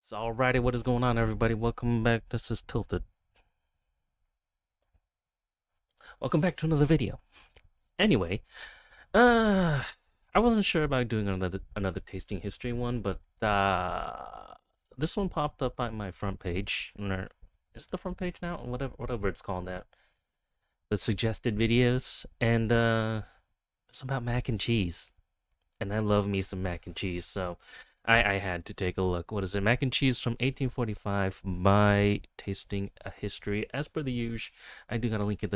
So alrighty, what is going on, everybody? Welcome back. This is Tilted. Welcome back to another video. Anyway, I wasn't sure about doing another tasting history one, but this one popped up on my front page. Is it the front page now? Whatever it's called, that the suggested videos, and it's about mac and cheese, and I love me some mac and cheese, so I had to take a look. What is it? Mac and cheese from 1845 by Tasting a History. As per the usual, I do got a link in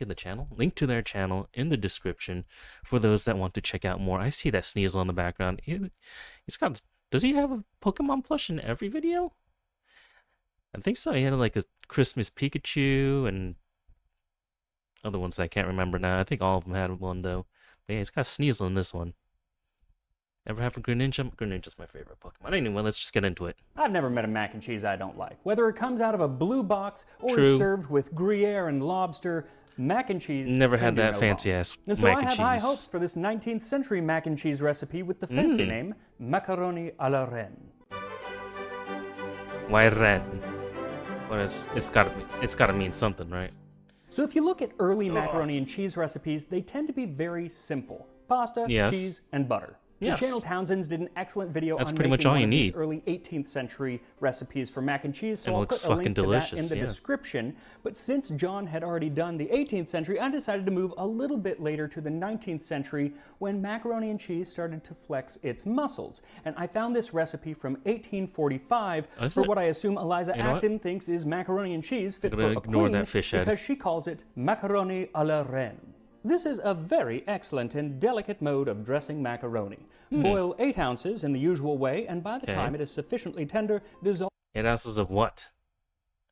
the channel. Link to their channel in the description for those that want to check out more. I see that Sneasel on the background. He's got. Does he have a Pokemon plush in every video? I think so. He had like a Christmas Pikachu and other ones I can't remember now. I think all of them had one though. But yeah, he's got Sneasel in this one. Ever have a Greninja? Greninja's my favorite Pokemon. Anyway, let's just get into it. I've never met a mac and cheese I don't like. Whether it comes out of a blue box or True. is served with Gruyere and lobster, mac and cheese Never can had do that no fancy wrong. ass And so mac I and have cheese. high hopes for this 19th century mac and cheese recipe with the fancy name, macaroni à la reine. Why red? What is? It's gotta mean something, right? So if you look at early macaroni and cheese recipes, they tend to be very simple. Pasta, Yes. cheese, and butter. Yes. The channel Townsend's did an excellent video That's on pretty much making all one you of these need. early 18th century recipes for mac and cheese, so It I'll looks put a link fucking to that delicious, in the yeah. description. But since John had already done the 18th century, I decided to move a little bit later to the 19th century when macaroni and cheese started to flex its muscles. And I found this recipe from 1845 Is for it? what I assume Eliza You know what? Acton thinks is macaroni and cheese fit I'm for gonna a ignore queen that fish head. because she calls it macaroni à la reine. This is a very excellent and delicate mode of dressing macaroni. Boil 8 ounces in the usual way, and by the Okay. time it is sufficiently tender, dissolve 8 ounces of what?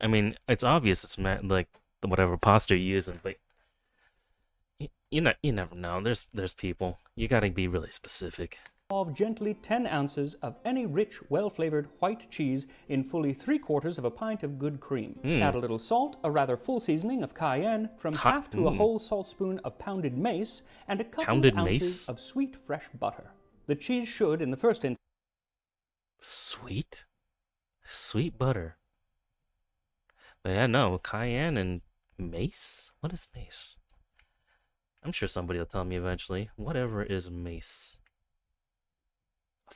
I mean, it's obvious it's like whatever pasta you're using, but you never know. There's people. You gotta be really specific. gently 10 ounces of any rich, well-flavored white cheese in fully 3/4 of a pint of good cream. Add a little salt, a rather full seasoning of cayenne, from half to a whole saltspoon of pounded mace, and a couple Pounded of ounces mace? of sweet, fresh butter. The cheese should, in the first instance, Sweet butter. But yeah, no, cayenne and mace. What is mace? I'm sure somebody will tell me eventually. Whatever is mace?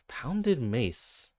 Pounded mace.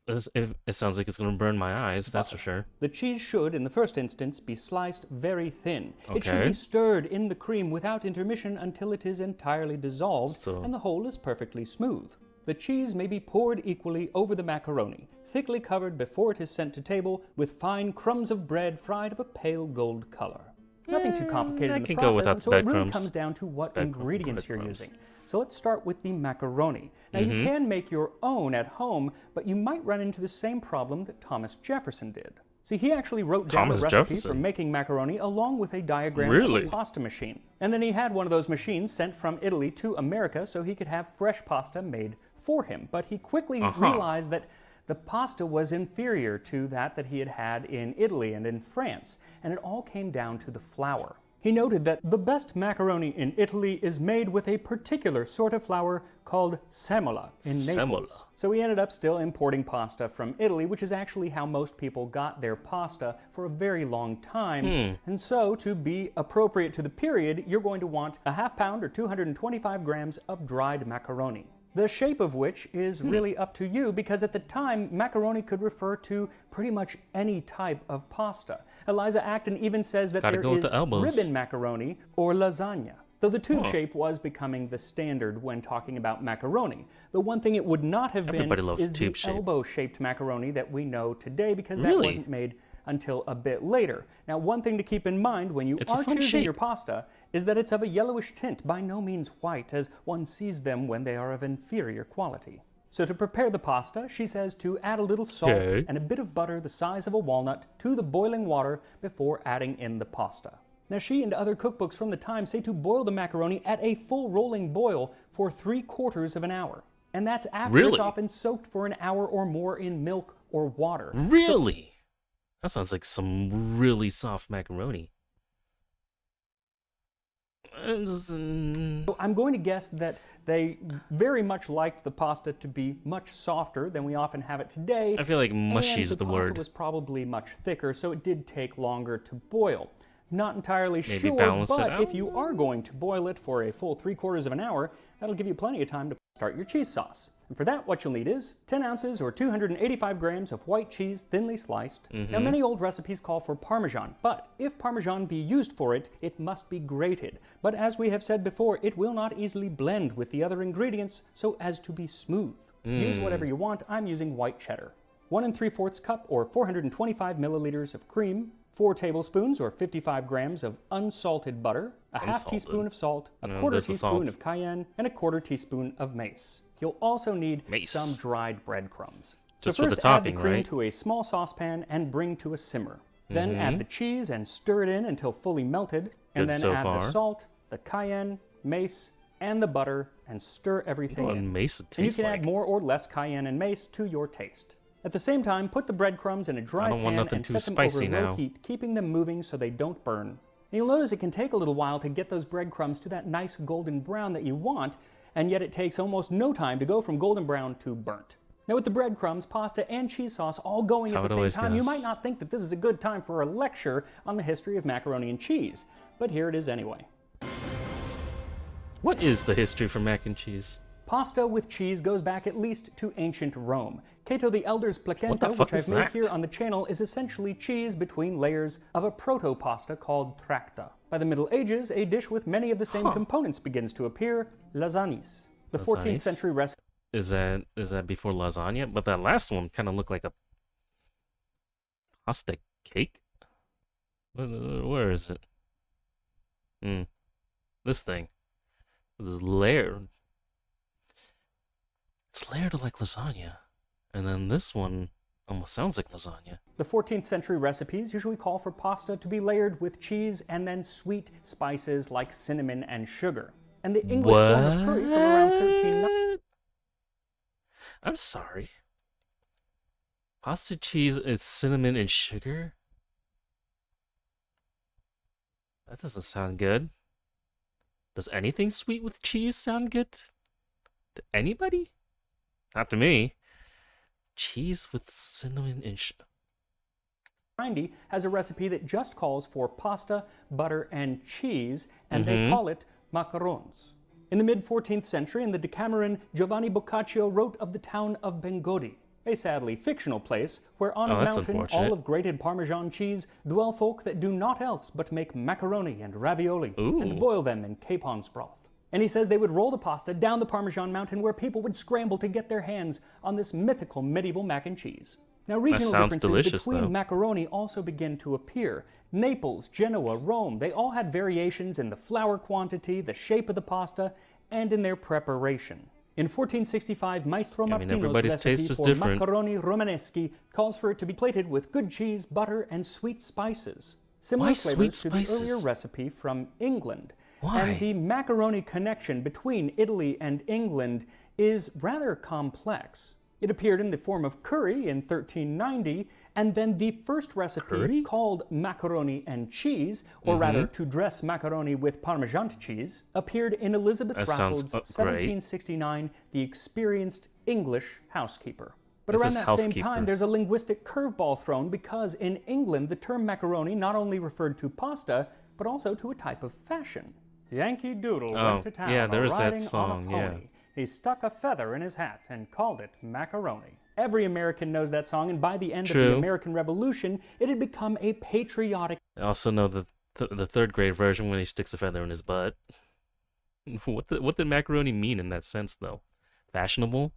It sounds like it's gonna burn my eyes. That's for sure. The cheese should, in the first instance, be sliced very thin. It should Okay. be stirred in the cream without intermission until it is entirely dissolved So- and the whole is perfectly smooth. The cheese may be poured equally over the macaroni, thickly covered before it is sent to table, with fine crumbs of bread fried of a pale gold color. Nothing too complicated I in the can go process, without and the so it really breadcrumbs. comes down to what ingredients you're breadcrumbs. using. So let's start with the macaroni. Now you can make your own at home, but you might run into the same problem that Thomas Jefferson did. See, he actually wrote down Thomas a recipe Jefferson? for making macaroni along with a diagram Really? of a pasta machine. And then he had one of those machines sent from Italy to America so he could have fresh pasta made for him. But he quickly realized that the pasta was inferior to that he had had in Italy and in France, and it all came down to the flour. He noted that the best macaroni in Italy is made with a particular sort of flour called semola in Naples. Semola. So he ended up still importing pasta from Italy, which is actually how most people got their pasta for a very long time. And so, to be appropriate to the period, you're going to want a half pound or 225 grams of dried macaroni. The shape of which is really up to you, because at the time, macaroni could refer to pretty much any type of pasta. Eliza Acton even says that Gotta there go with is the elbows. ribbon macaroni or lasagna. Though the tube shape was becoming the standard when talking about macaroni. The one thing it would not have Everybody been loves is the tube shape. elbow-shaped macaroni that we know today, because that Really? wasn't made until a bit later. Now, one thing to keep in mind when you It's a are fun choosing shape. your pasta is that it's of a yellowish tint, by no means white, as one sees them when they are of inferior quality. So to prepare the pasta, she says to add a little salt Okay. and a bit of butter the size of a walnut to the boiling water before adding in the pasta. Now, she and other cookbooks from the time say to boil the macaroni at a full rolling boil for 3/4 of an hour. And that's after Really? it's often soaked for an hour or more in milk or water. Really? That sounds like some really soft macaroni. So I'm going to guess that they very much liked the pasta to be much softer than we often have it today. I feel like mushy is the pasta word. was probably much thicker, so it did take longer to boil. Not entirely Maybe sure, balance it but out? if you are going to boil it for a full 3/4 of an hour, that'll give you plenty of time to start your cheese sauce. And for that, what you'll need is 10 ounces or 285 grams of white cheese thinly sliced. Now, many old recipes call for Parmesan, but if Parmesan be used for it, it must be grated. But as we have said before, it will not easily blend with the other ingredients so as to be smooth. Use whatever you want. I'm using white cheddar. 1 3/4 cup or 425 milliliters of cream, 4 tablespoons or 55 grams of unsalted butter, a half teaspoon of salt, a quarter teaspoon of cayenne, and a quarter teaspoon of mace. You'll also need some dried breadcrumbs. Just so for first the topping, add the cream right? to a small saucepan and bring to a simmer. Then add the cheese and stir it in until fully melted, and then add the salt, the cayenne, mace, and the butter, and stir everything in. Mace would And you taste can like. add more or less cayenne and mace to your taste. At the same time, put the breadcrumbs in a dry don't want pan nothing and too set them spicy over low now. heat, keeping them moving so they don't burn. And you'll notice it can take a little while to get those breadcrumbs to that nice golden brown that you want, and yet it takes almost no time to go from golden brown to burnt. Now with the breadcrumbs, pasta, and cheese sauce all going at the same time, you might not think that this is a good time for a lecture on the history of macaroni and cheese, but here it is anyway. What is the history for mac and cheese? Pasta with cheese goes back at least to ancient Rome. Cato the Elder's placenta, which I've made here on the channel, is essentially cheese between layers of a proto-pasta called tracta. By the Middle Ages, a dish with many of the same components begins to appear, lasagnes. The 14th century recipe... Is that before lasagna? But that last one kind of looked like a pasta cake? Where is it? This thing. This is layered. It's layered like lasagna. And then this one almost sounds like lasagna. The 14th century recipes usually call for pasta to be layered with cheese and then sweet spices like cinnamon and sugar. And the English form of curry from around 1390... I'm sorry. Pasta cheese is cinnamon and sugar? That doesn't sound good. Does anything sweet with cheese sound good? To anybody? Not to me. Cheese with cinnamon and sugar. 90 has a recipe that just calls for pasta, butter, and cheese, and they call it macarons. In the mid-14th century, in the Decameron, Giovanni Boccaccio wrote of the town of Bengodi, a sadly fictional place where on a mountain, all of grated Parmesan cheese, dwell folk that do naught else but make macaroni and ravioli and boil them in capon's broth. And he says they would roll the pasta down the Parmesan mountain where people would scramble to get their hands on this mythical medieval mac and cheese. Now, regional differences between macaroni also begin to appear. Naples, Genoa, Rome, they all had variations in the flour quantity, the shape of the pasta, and in their preparation. In 1465, Maestro Martino's recipe for macaroni romaneschi calls for it to be plated with good cheese, butter, and sweet spices. Similar flavors to the earlier recipe from England. And the macaroni connection between Italy and England is rather complex. It appeared in the form of curry in 1390, and then the first recipe called macaroni and cheese, or rather to dress macaroni with Parmesan cheese, appeared in Elizabeth Raffles' 1769, The Experienced English Housekeeper. But around that same time, there's a linguistic curveball thrown because in England, the term macaroni not only referred to pasta, but also to a type of fashion. Yankee Doodle went to town riding on a pony. He stuck a feather in his hat and called it macaroni. Every American knows that song, and by the end of the American Revolution, it had become a patriotic... I also know the third grade version when he sticks a feather in his butt. What did macaroni mean in that sense, though? Fashionable?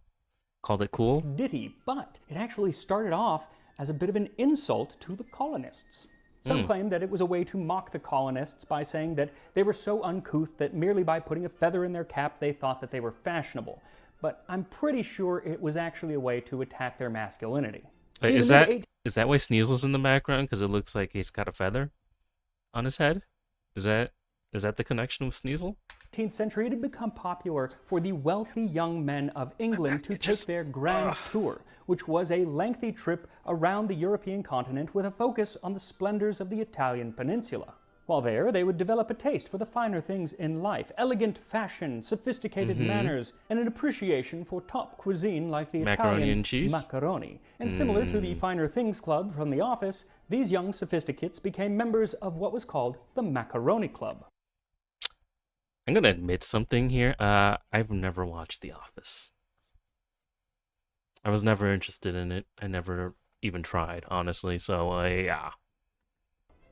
Called it cool? Ditty, but it actually started off as a bit of an insult to the colonists. Some claim that it was a way to mock the colonists by saying that they were so uncouth that merely by putting a feather in their cap they thought that they were fashionable. But I'm pretty sure it was actually a way to attack their masculinity. Wait, is that why Sneasel's in the background? Because it looks like he's got a feather on his head? Is that the connection with Sneasel? 18th century, it had become popular for the wealthy young men of England to take their grand tour, which was a lengthy trip around the European continent with a focus on the splendors of the Italian peninsula. While there, they would develop a taste for the finer things in life, elegant fashion, sophisticated manners, and an appreciation for top cuisine like the Macaroni Italian and cheese? macaroni. And similar to the Finer Things Club from The Office, these young sophisticates became members of what was called the Macaroni Club. I'm gonna admit something here. I've never watched The Office. I was never interested in it. I never even tried, honestly. So, yeah.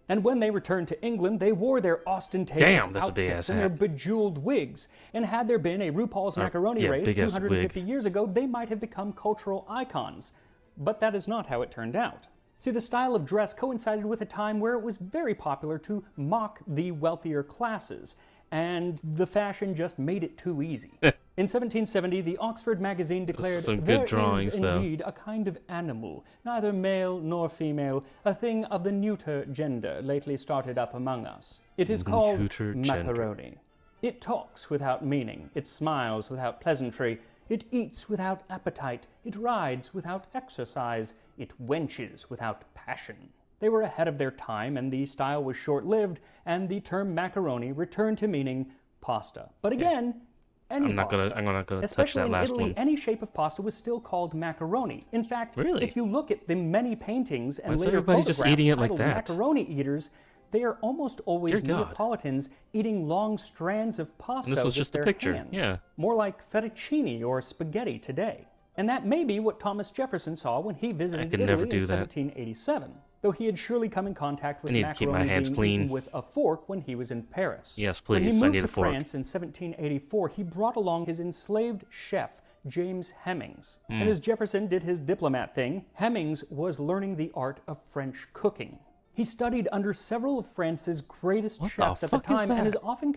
And when they returned to England, they wore their ostentatious That's a big outfits ass and their hat. bejeweled wigs. And had there been a RuPaul's macaroni race big ass 250 years ago, they might have become cultural icons. But that is not how it turned out. See, the style of dress coincided with a time where it was very popular to mock the wealthier classes, and the fashion just made it too easy. In 1770, the Oxford magazine declared, some good "There drawings, is though. indeed a kind of animal, neither male nor female, a thing of the neuter gender lately started up among us. It is called Neuter gender. macaroni. It talks without meaning, it smiles without pleasantry, it eats without appetite, it rides without exercise, it wenches without passion." They were ahead of their time, and the style was short-lived, and the term macaroni returned to meaning pasta. But again, any I'm not pasta. gonna touch Especially that in last Italy, one. any shape of pasta was still called macaroni. In fact, Really? if you look at the many paintings and Why is later everybody just photographs eating it like titled that? macaroni eaters, they are almost always Dear God. Neapolitans eating long strands of pasta this was with just a their picture, hands. yeah. More like fettuccine or spaghetti today. And that may be what Thomas Jefferson saw when he visited could Italy never in do that. 1787, though he had surely come in contact with I need to keep my macaroni hands being clean. eaten with a fork when he was in Paris. Yes, When please, he I moved need to a fork. France in 1784, he brought along his enslaved chef, James Hemmings. And as Jefferson did his diplomat thing, Hemmings was learning the art of French cooking. He studied under several of France's greatest What the chefs at the fuck is time and is that? often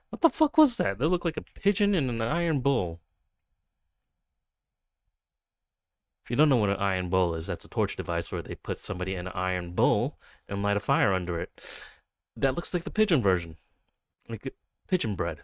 What the fuck was that? They look like a pigeon and an iron bull. If you don't know what an iron bowl is, that's a torch device where they put somebody in an iron bowl and light a fire under it. That looks like the pigeon version. Like pigeon bread.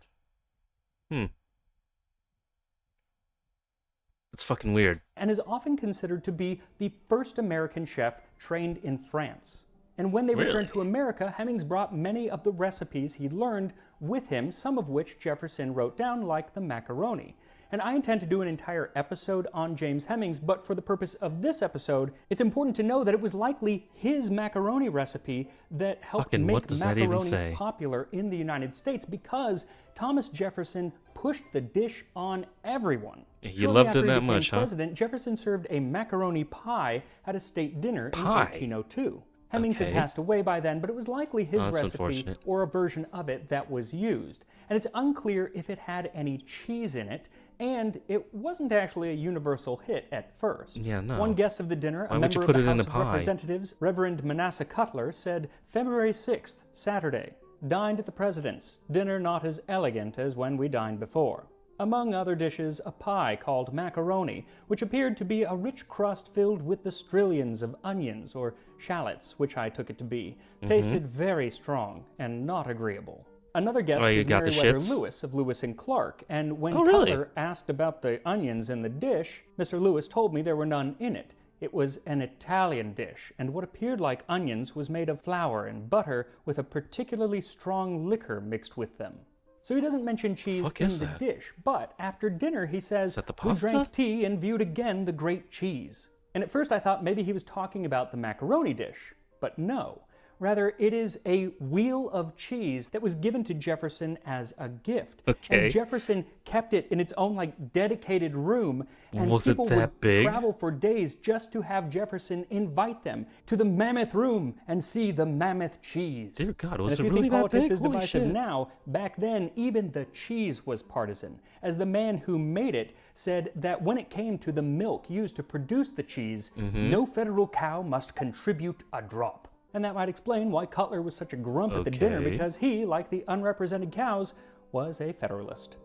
It's fucking weird. and is often considered to be the first American chef trained in France. And when they returned to America, Hemmings brought many of the recipes he learned with him, some of which Jefferson wrote down, like the macaroni. And I intend to do an entire episode on James Hemmings, but for the purpose of this episode, it's important to know that it was likely his macaroni recipe that helped Fucking what make does that even macaroni say? popular in the United States, because Thomas Jefferson pushed the dish on everyone. You Shortly loved after it he that became much, huh? president, Jefferson served a macaroni pie at a state dinner in Pie? 1802. Hemmings had Okay. passed away by then, but it was likely his Oh, that's recipe unfortunate. or a version of it that was used. And it's unclear if it had any cheese in it, and it wasn't actually a universal hit at first. Yeah, no. One guest of the dinner, Why a would you member of put the it in House the of pie? Representatives, Reverend Manasseh Cutler, said, February 6th, Saturday, dined at the President's, dinner not as elegant as when we dined before. Among other dishes, a pie called macaroni, which appeared to be a rich crust filled with the strillions of onions or shallots, which I took it to be, tasted very strong and not agreeable. Another guest Oh, you was got the Meriwether shits? Lewis of Lewis and Clark, and when Oh, really? Cutler asked about the onions in the dish, Mr. Lewis told me there were none in it. It was an Italian dish, and what appeared like onions was made of flour and butter with a particularly strong liquor mixed with them. So he doesn't mention cheese fuck in is the that? dish, but after dinner he says, Is that the we pasta? drank tea and viewed again the great cheese. And at first I thought maybe he was talking about the macaroni dish, but no. Rather, it is a wheel of cheese that was given to Jefferson as a gift. Okay. And Jefferson kept it in its own dedicated room, and Was it people that would big? travel for days just to have Jefferson invite them to the mammoth room and see the mammoth cheese. Dear God, And was if it you really think that politics big? is Holy divisive shit. now, back then even the cheese was partisan, as the man who made it said that when it came to the milk used to produce the cheese, Mm-hmm. no federal cow must contribute a drop. And that might explain why Cutler was such a grump at the dinner, Okay. because he, like the unrepresented cows, was a Federalist.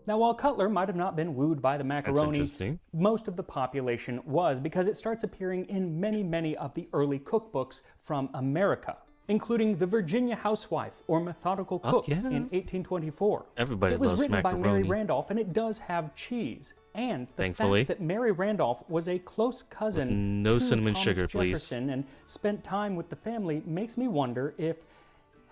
Now, while Cutler might have not been wooed by the macaroni, interesting. most of the population was, because it starts appearing in many of the early cookbooks from America, including The Virginia Housewife or Methodical Cook yeah. in 1824. Everybody It was loves written by Mary macaroni. Randolph, and it does have cheese. And the Thankfully. fact that Mary Randolph was a close cousin no to cinnamon Thomas sugar, please. Jefferson and spent time with the family makes me wonder if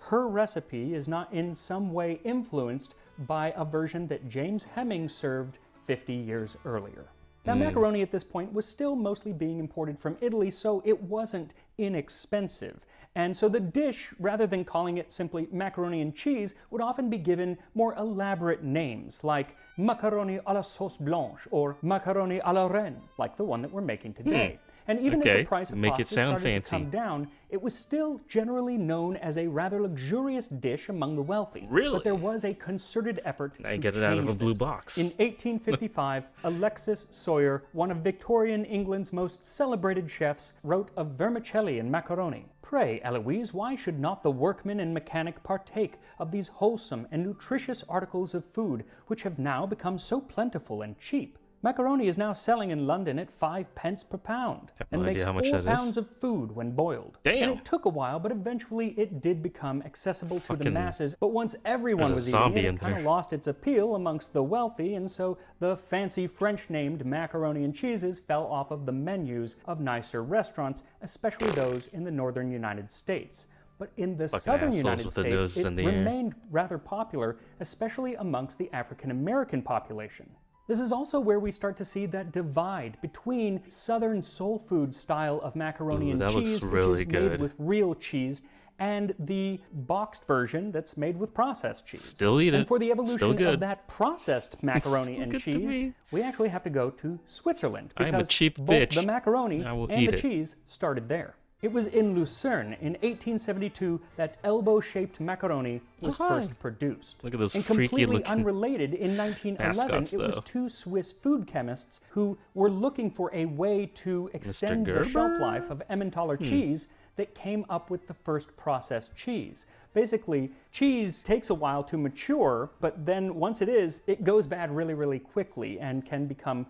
her recipe is not in some way influenced by a version that James Hemming served 50 years earlier. Now, macaroni at this point was still mostly being imported from Italy, so it wasn't inexpensive. And so the dish, rather than calling it simply macaroni and cheese, would often be given more elaborate names like macaroni à la sauce blanche or macaroni à la reine, like the one that we're making today. And even as the price of Make pasta it sound started fancy. to come down, it was still generally known as a rather luxurious dish among the wealthy. Really? But there was a concerted effort to get it out of a change blue this. box. In 1855, Alexis Soyer, one of Victorian England's most celebrated chefs, wrote of vermicelli and macaroni. Pray, Eloise, why should not the workman and mechanic partake of these wholesome and nutritious articles of food, which have now become so plentiful and cheap? Macaroni is now selling in London at 5 pence per pound no and idea makes how much 4 that is. pounds of food when boiled. Damn. And it took a while, but eventually it did become accessible to the Fucking- masses. But once everyone there's a was eating zombie it, in it kind of there. lost its appeal amongst the wealthy, and so the fancy French-named macaroni and cheeses fell off of the menus of nicer restaurants, especially those in the northern United States. But in the southern assholes United with the States, noses it in the air. remained rather popular, especially amongst the African-American population. This is also where we start to see that divide between Southern soul food style of macaroni and that looks cheese, really which is good. made with real cheese, and the boxed version that's made with processed cheese. Still eat And it. for the evolution Still good. of that processed macaroni Still and good to cheese, me. we actually have to go to Switzerland I'm a because cheap both bitch. the macaroni I will and eat the it. cheese started there. It was in Lucerne in 1872 that elbow-shaped macaroni was Oh, hi. first produced. Look at those And freaky completely looking unrelated, in 1911, mascots, it was though. 2 Swiss food chemists who were looking for a way to extend the shelf Gerber? life of Emmentaler cheese that came up with the first processed cheese. Basically, cheese takes a while to mature, but then once it is, it goes bad really, really quickly and can become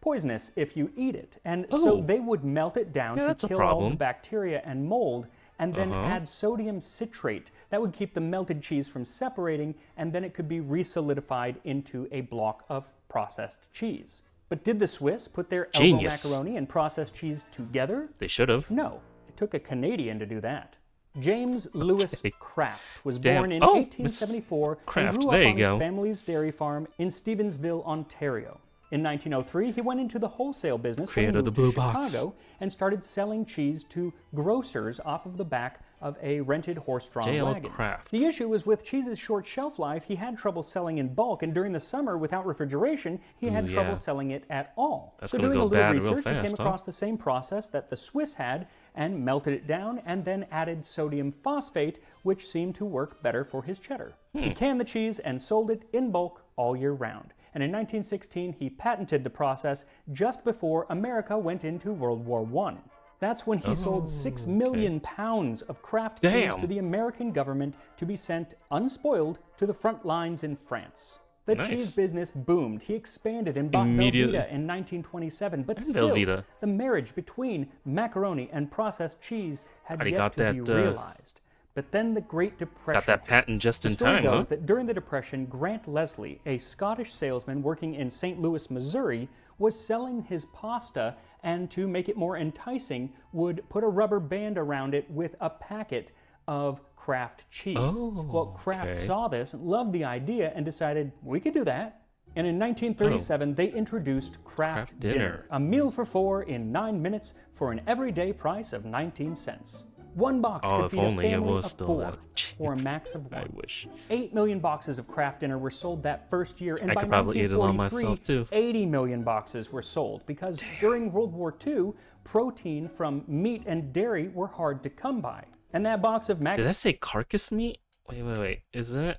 poisonous if you eat it. And so Oh. they would melt it down Yeah, to that's a kill all the problem. bacteria and mold, and then add sodium citrate. That would keep the melted cheese from separating, and then it could be resolidified into a block of processed cheese. But did the Swiss put their elbow Genius. macaroni and processed cheese together? They should have. No, it took a Canadian to do that. James Lewis Kraft was Damn. born in Oh, 1874 Kraft, and grew there up you on his go. family's dairy farm in Stevensville, Ontario. In 1903, he went into the wholesale business when he Creator of moved the blue to box. Chicago and started selling cheese to grocers off of the back of a rented horse-drawn J.L. wagon. Kraft. The issue was with cheese's short shelf life, he had trouble selling in bulk, and during the summer without refrigeration, he had trouble yeah. selling it at all. That's So gonna doing go a little bad real research, he came fast, huh? across the same process that the Swiss had and melted it down and then added sodium phosphate, which seemed to work better for his cheddar. He canned the cheese and sold it in bulk all year round. And in 1916, he patented the process just before America went into World War I. That's when he sold 6 million pounds of Kraft cheese Damn. to the American government to be sent unspoiled to the front lines in France. The Nice. cheese business boomed. He expanded and bought Immediately. Velveeta in 1927, but still, Velveeta. the marriage between macaroni and processed cheese had Already yet got to be that, realized. But then the Great Depression. Got that patent just The in story time, huh? goes that during the Depression, Grant Leslie, a Scottish salesman working in St. Louis, Missouri, was selling his pasta and to make it more enticing, would put a rubber band around it with a packet of Kraft cheese. Well, Kraft okay. saw this and loved the idea and decided we could do that. And in 1937, they introduced Kraft Dinner, a meal for 4 in 9 minutes for an everyday price of 19 cents. One box Oh, could if feed only a it family was of still 4, that cheap. or a max of 1. I wish. 8 million boxes of Kraft Dinner were sold that first year, and I by could probably eat it all 1943, myself, too. 80 million boxes were sold because during World War II, protein from meat and dairy were hard to come by. And that box of Did that say carcass meat? Wait. Isn't it?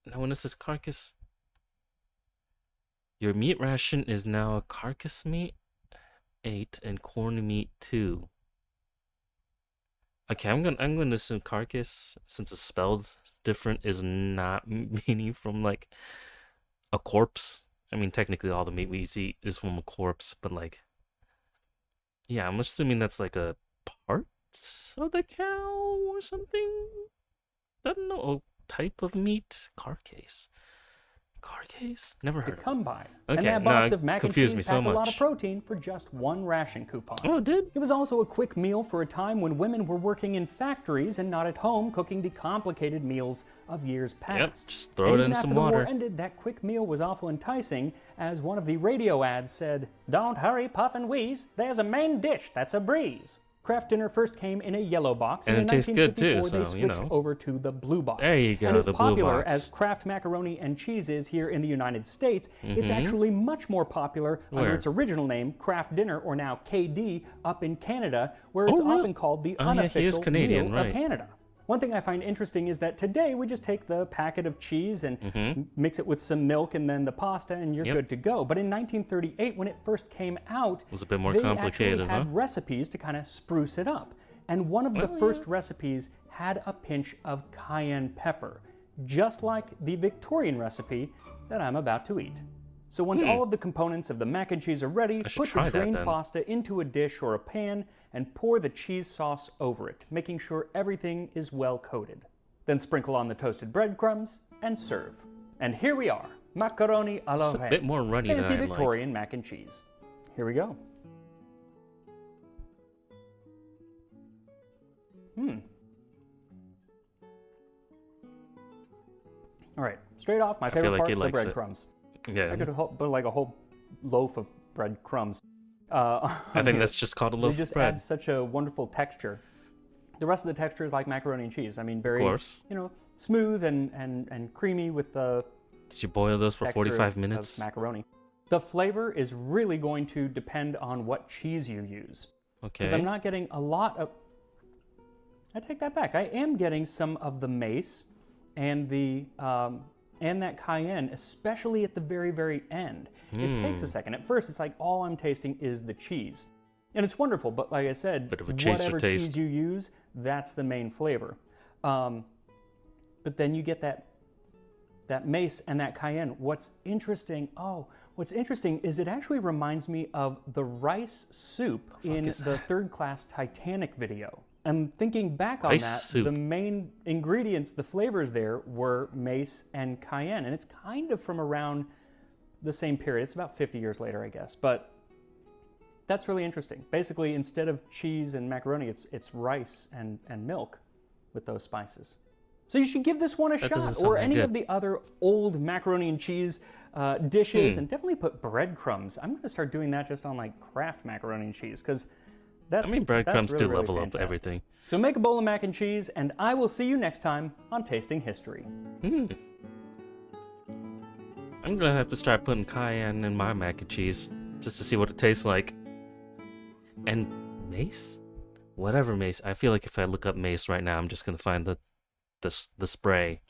No, when it says carcass? Your meat ration is now carcass meat 8 and corn meat 2. Okay, I'm gonna assume carcass, since it's spelled different, is not meaning from like a corpse. I mean, technically all the meat we eat is from a corpse, but like, yeah, I'm assuming that's like a part of the cow or something. I don't know, a type of meat, carcass. Card case? Never to heard of it. come by. Okay, And that no, box it of mac and confused cheese me so packed a lot of much. protein for just one ration coupon. Oh, it did? It was also a quick meal for a time when women were working in factories and not at home cooking the complicated meals of years past. Yep, just throw And it in even some after the war water. ended, that quick meal was awful enticing, as one of the radio ads said, "Don't hurry, puff and wheeze, there's a main dish that's a breeze." Kraft Dinner first came in a yellow box, And in it tastes good, too, 1954 they so, switched you know. over to the blue box. There you go, And as the blue popular box. as Kraft macaroni and cheese is here in the United States, it's actually much more popular under Where? its original name, Kraft Dinner, or now KD, up in Canada, where it's Oh, really? often called the Oh, yeah, he is unofficial Canadian, meal of right. Canada. One thing I find interesting is that today we just take the packet of cheese and mix it with some milk and then the pasta and you're Yep. good to go. But in 1938, when it first came out, was a bit more they complicated, actually had huh? recipes to kind of spruce it up. And one of the first recipes had a pinch of cayenne pepper, just like the Victorian recipe that I'm about to eat. So once all of the components of the mac and cheese are ready, should put try the that drained then. pasta into a dish or a pan and pour the cheese sauce over it, making sure everything is well coated. Then sprinkle on the toasted breadcrumbs and serve. And here we are, macaroni à la It's a reine. bit more runny than Fancy I'd like. Victorian mac and cheese. Here we go. All right, straight off, my favorite like part, he the likes it. breadcrumbs. Yeah, I could put like a whole loaf of breadcrumbs. I think that's just called a They loaf just of bread. add such a wonderful texture. The rest of the texture is like macaroni and cheese. I mean, very, course. smooth and creamy with the Did you boil those for texture 45 of minutes? macaroni. The flavor is really going to depend on what cheese you use. Because I'm Okay. not getting a lot of. I take that back. I am getting some of the mace and the and that cayenne, especially at the very, very end. It takes a second. At first, it's like all I'm tasting is the cheese, and it's wonderful. But like I said, Bit of a chaser whatever taste. cheese you use, that's the main flavor. But then you get that mace and that cayenne. What's interesting is it actually reminds me of the rice soup in the Third Class Titanic video. And thinking back on Rice that, soup. the main ingredients, the flavors there were mace and cayenne. And it's kind of from around the same period. It's about 50 years later, I guess. But that's really interesting. Basically, instead of cheese and macaroni, it's rice and milk with those spices. So you should give this one a That shot, doesn't sound or that any good. of the other old macaroni and cheese dishes, and definitely put breadcrumbs. I'm going to start doing that just on like Kraft macaroni and cheese, because that's. I mean, breadcrumbs that's really, do level really up fantastic. everything. So make a bowl of mac and cheese, and I will see you next time on Tasting History. I'm gonna have to start putting cayenne in my mac and cheese just to see what it tastes like. And mace? Whatever mace. I feel like if I look up mace right now, I'm just gonna find the spray.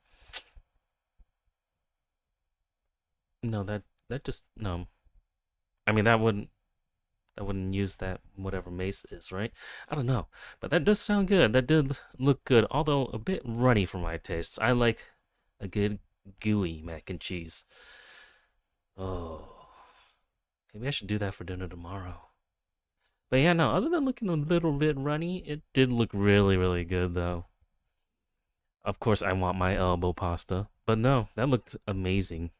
No, that just no. I mean that wouldn't use that whatever mace is, right? I don't know, but that does sound good. That did look good, although a bit runny for my tastes. I like a good gooey mac and cheese. Oh, maybe I should do that for dinner tomorrow. But yeah, no, other than looking a little bit runny, it did look really, really good though. Of course, I want my elbow pasta, but no, that looked amazing.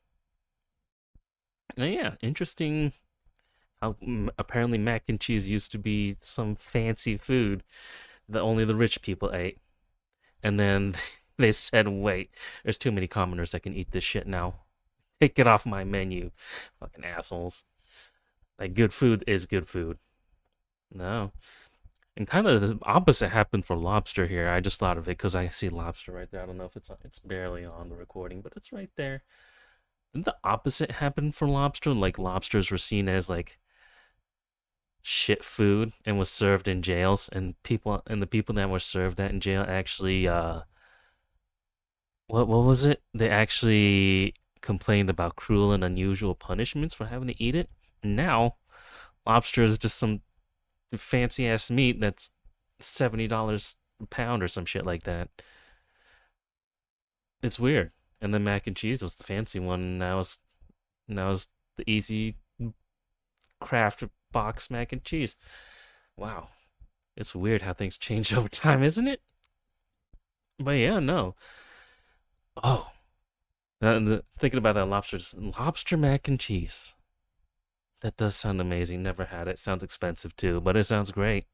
Yeah, interesting how apparently mac and cheese used to be some fancy food that only the rich people ate. And then they said, wait, there's too many commoners that can eat this shit now. Take it off my menu. Fucking assholes. Like, good food is good food. No. And kind of the opposite happened for lobster here. I just thought of it because I see lobster right there. I don't know if it's barely on the recording, but it's right there. Didn't the opposite happen for lobster? Like, lobsters were seen as, like, shit food and was served in jails, and the people that were served that in jail actually what was it? They actually complained about cruel and unusual punishments for having to eat it. And now lobster is just some fancy ass meat that's $70 a pound or some shit like that. It's weird. And then mac and cheese was the fancy one, and now it's the easy Kraft box mac and cheese. Wow. It's weird how things change over time, isn't it? But yeah, no. Oh. Thinking about that lobster mac and cheese. That does sound amazing. Never had it. Sounds expensive too, but it sounds great.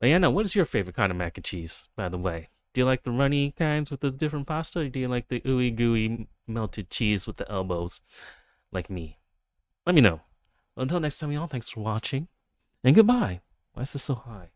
But yeah, no, what is your favorite kind of mac and cheese, by the way? Do you like the runny kinds with the different pasta, or do you like the ooey gooey melted cheese with the elbows, like me? Let me know. Until next time, y'all, thanks for watching, and goodbye. Why is this so high?